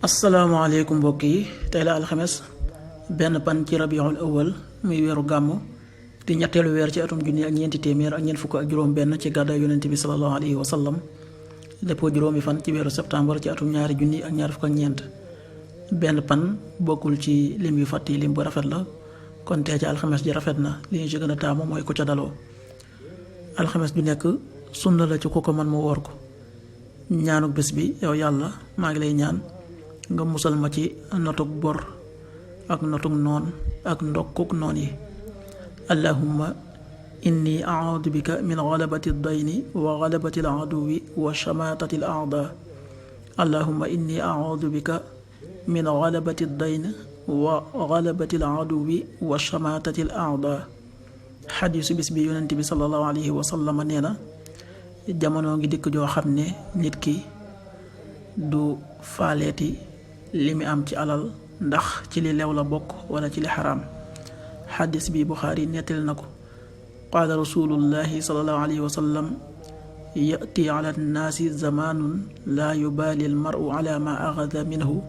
asalaamaaleykum mbokk yi tey la alxames benn pan ci rabiul awal muy weeru gàmmu di ñetteelu weer ci atum junni ak ñeenti téeméer ak ñeent fukk ak juróom benn ci gàddaay yonent bi sallallahu alayhi wa sallam dëppoo juróomi fan ci weeru septembre ci atum ñaari junni ak ñaar fukk ak ñeent. benn pan bokkul ci lim yu fàtt yi lim bu rafet la kon tey ci alxames ji rafet na li ñu ci gën a taamu mooy ku ca daloo. alxames ju nekk sunna la ci ku ko man mu woor ko. ñaanuk bés bi yow yàlla maa ngi lay ñaan nga musal ma ci notug bor ak notug noon ak ndokkuk noon yi. allahumma inni a'uudu bika min galabati dayni wa galabati al-aduwi wa shamaatati al-a'daa. allahumma inni a'uudu bika min galabati dayni wa galabati al-aduwi wa shamaatati al-a'daa. xadiisu bis bi yonent bi sallallahu alayhi wa sallam nee na jamono ngi dikk joo xam ne nit ki du faaleeti li mi am ci alal ndax ci li lew la bokk wala ci li xaraam. xadis bi Buxaari nettali na ko. qaala rasulullahi sallallahu alayhi wa sallam yati ala nnaasi zamaanun laa yubaali almaru ala ma axada minhu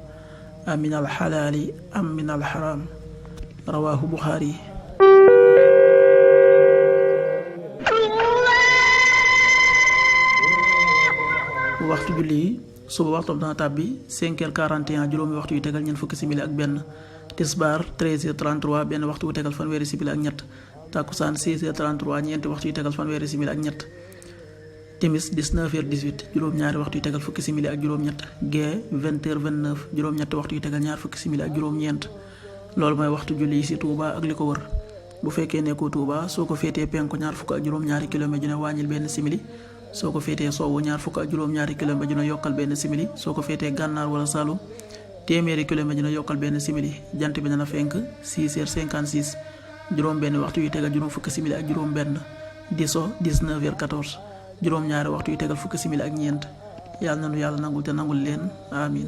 am min alxalaali am min alxaraam. rawaahu Buxaari. waxtu julli yi suba waxtu dana tàbbi 5h41 juróomi waxtu yu tegal ñeent fukki simili ak benn. tisbaar 13h33 benn waxtu yu tegal fanweeri simili ak ñett. takkusaan 16h33 ñeenti waxtu yu tegal fanweeri simili ak ñett. timis 19h18 juróom-ñaari waxtu yu tegal fukki simili ak juróom-ñett. gee 20h29 juróom-ñetti waxtu yu tegal ñaar fukki simili ak juróom-ñeent. loolu mooy waxtu julli yi ci Touba ak li ko wër. bu fekkee nekkoo Touba soo ko féetee penku ñaar fukk ak juróom-ñaari kilomètre ju ne wàññil benn simili. soo ko féetee sowwu ñaar fukk ak juróom-ñaari kilomètre ju ne yokkal benn simili. soo ko féetee gànnaar wala Saloum téeméeri kilomètre ju ne yokkal benn simili. jant bi dana fenk 6h56 juróom benn waxtu yu tegal juróom fukki simili ak juróom benn. di so 19h14 juróom ñaari waxtu yu tegal fukki simili ak ñeent. yàlla na nu yàlla nangul te nangul leen amin